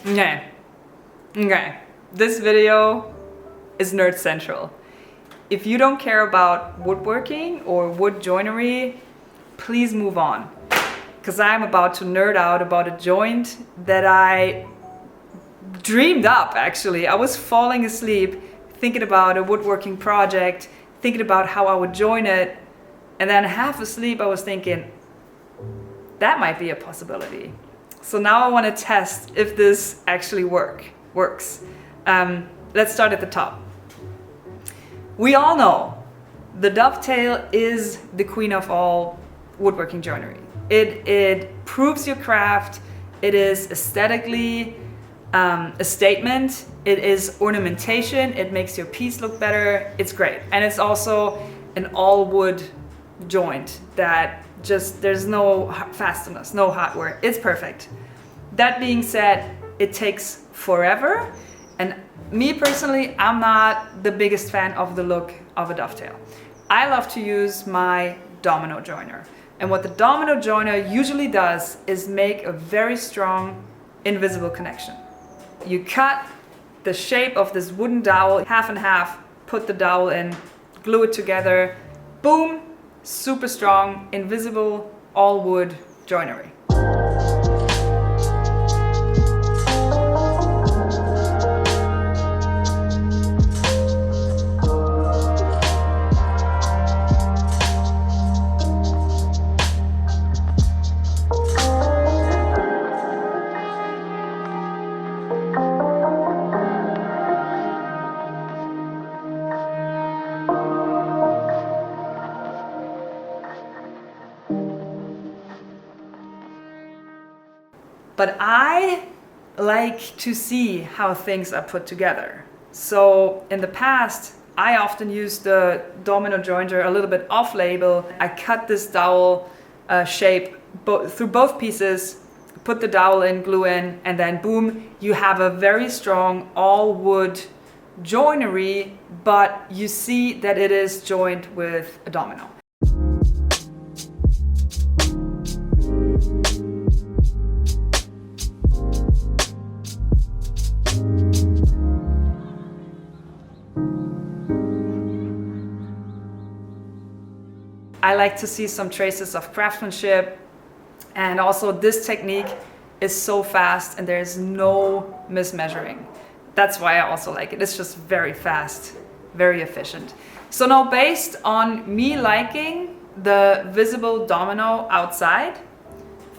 Okay. This video is nerd central. If you don't care about woodworking or wood joinery, please move on. Because I'm about to nerd out about a joint that I dreamed up, actually. I was falling asleep thinking about a woodworking project, thinking about how I would join it, and then half asleep I was thinking, that might be a possibility. So now I want to test if this actually works. Let's start at the top. We all know the dovetail is the queen of all woodworking joinery. It proves your craft. It is aesthetically a statement. It is ornamentation. It makes your piece look better. It's great. And it's also an all wood joint that just, there's no fasteners, no hardware. It's perfect. That being said, it takes forever. And me personally, I'm not the biggest fan of the look of a dovetail. I love to use my Domino Joiner. And what the Domino Joiner usually does is make a very strong invisible connection. You cut the shape of this wooden dowel half and half, put the dowel in, glue it together, boom, super strong, invisible, all wood joinery. But I like to see how things are put together. So in the past, I often used the Domino Joiner a little bit off-label. I cut this dowel shape through both pieces, put the dowel in, glue in, and then boom, you have a very strong all-wood joinery, but you see that it is joined with a domino. I like to see some traces of craftsmanship, and also this technique is so fast and there's no mismeasuring. That's why I also like it. It's just very fast, very efficient. So now, based on me liking the visible domino outside,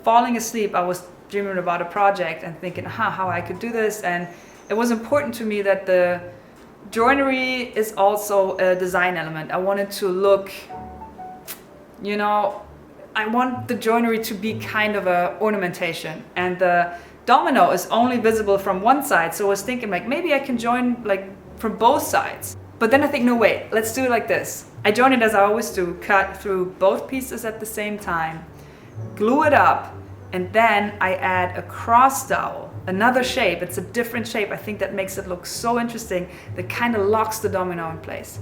falling asleep, I was dreaming about a project and thinking, how I could do this. And it was important to me that the joinery is also a design element. I wanted to look, I want the joinery to be kind of a ornamentation, and the domino is only visible from one side. So I was thinking, like, maybe I can join from both sides. But then I think, no, wait, let's do it like this. I join it as I always do, cut through both pieces at the same time, glue it up, and then I add a cross dowel, another shape. It's a different shape. I think that makes it look so interesting. That kind of locks the domino in place.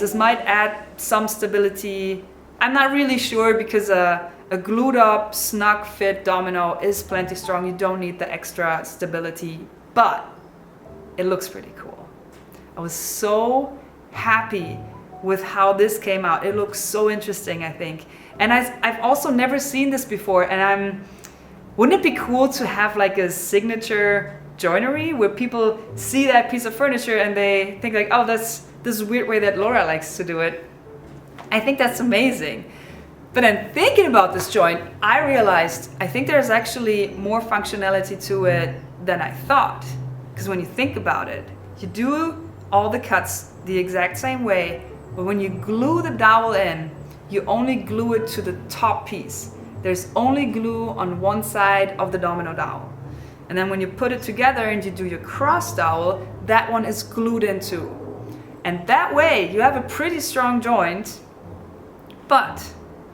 nice. This might add some stability. I'm not really sure because a glued up, snug fit domino is plenty strong. You don't need the extra stability, but it looks pretty cool. I was so happy with how this came out. It looks so interesting, I think. And I've also never seen this before, and wouldn't it be cool to have like a signature joinery where people see that piece of furniture and they think like, oh, that's this weird way that Laura likes to do it. I think that's amazing. But then thinking about this joint, I realized I think there's actually more functionality to it than I thought. Because when you think about it, you do all the cuts the exact same way, but when you glue the dowel in, you only glue it to the top piece. There's only glue on one side of the domino dowel. And then when you put it together and you do your cross dowel, that one is glued in too. And that way you have a pretty strong joint, but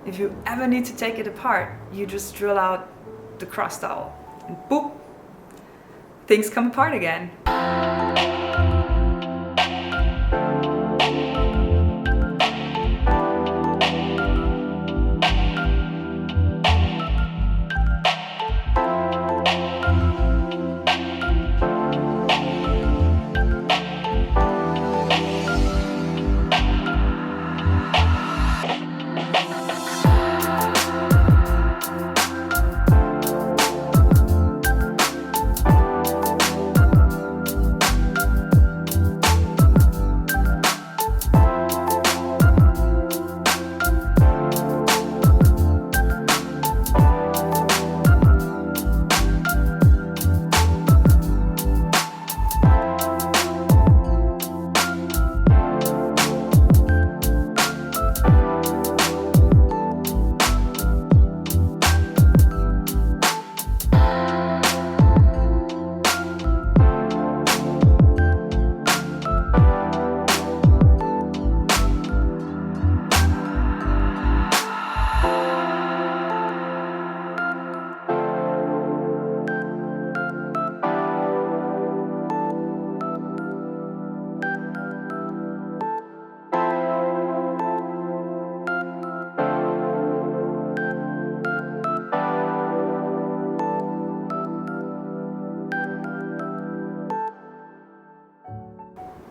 if you ever need to take it apart, you just drill out the cross dowel and boop, things come apart again.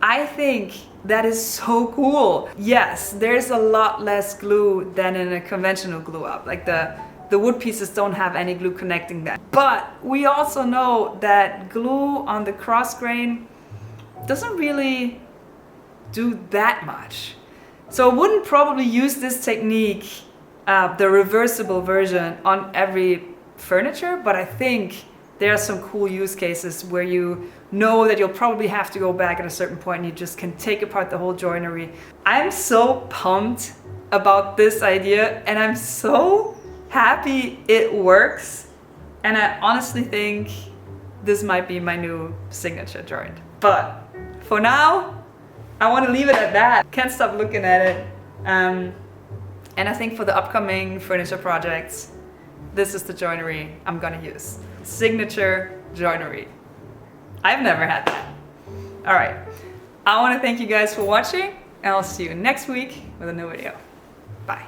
I think that is so cool. Yes, there's a lot less glue than in a conventional glue up. Like the wood pieces don't have any glue connecting them. But we also know that glue on the cross grain doesn't really do that much. So I wouldn't probably use this technique, the reversible version, on every furniture, but I think there are some cool use cases where you know that you'll probably have to go back at a certain point and you just can take apart the whole joinery. I'm so pumped about this idea and I'm so happy it works. And I honestly think this might be my new signature joint. But for now, I want to leave it at that. Can't stop looking at it. And I think for the upcoming furniture projects, this is the joinery I'm gonna use. Signature joinery. I've never had that. All right, I want to thank you guys for watching and I'll see you next week with a new video. Bye.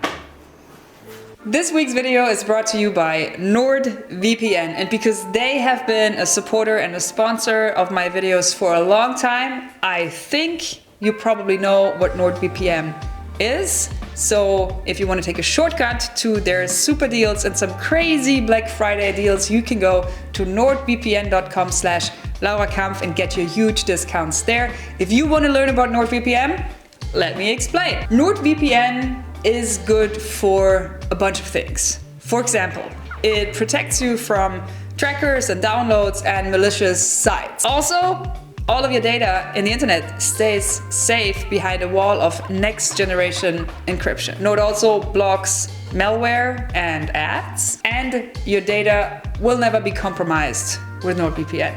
This week's video is brought to you by NordVPN, and because they have been a supporter and a sponsor of my videos for a long time, I think you probably know what NordVPN is. So if you want to take a shortcut to their super deals and some crazy Black Friday deals, you can go to nordvpn.com/Laura Kampf and get your huge discounts there. If you want to learn about NordVPN, let me explain. NordVPN is good for a bunch of things. For example, it protects you from trackers and downloads and malicious sites. Also, all of your data in the internet stays safe behind a wall of next generation encryption. Nord also blocks malware and ads, and your data will never be compromised with NordVPN.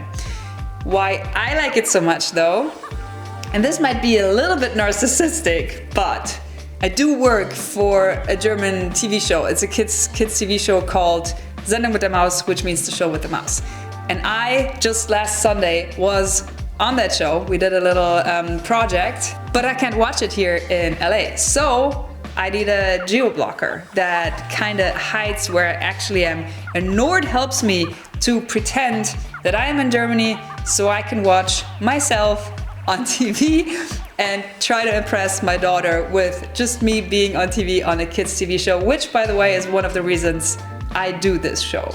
Why I like it so much though, and this might be a little bit narcissistic, but I do work for a German TV show. It's a kids TV show called Sendung mit der Maus, which means the show with the mouse. And I just last Sunday was on that show. We did a little project but I can't watch it here in LA. So I need a geo blocker that kind of hides where I actually am. And Nord helps me to pretend that I am in Germany so I can watch myself on TV and try to impress my daughter with just me being on TV on a kids TV show, which by the way is one of the reasons I do this show.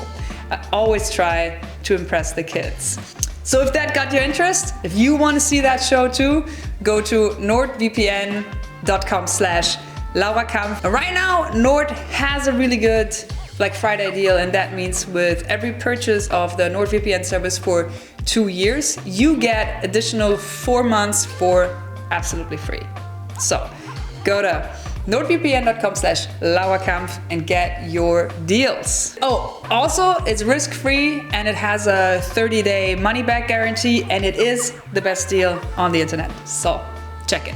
I always try to impress the kids. So if that got your interest, if you want to see that show too, go to nordvpn.com/Laura Kampf. Right now, Nord has a really good Black Friday deal, and that means with every purchase of the NordVPN service for 2 years, you get additional 4 months for absolutely free. So go to nordvpn.com/Laura Kampf and get your deals. Oh, also it's risk-free and it has a 30-day money-back guarantee, and it is the best deal on the internet. So check it.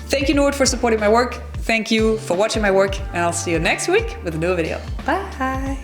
Thank you, Nord, for supporting my work. Thank you for watching my work, and I'll see you next week with a new video. Bye.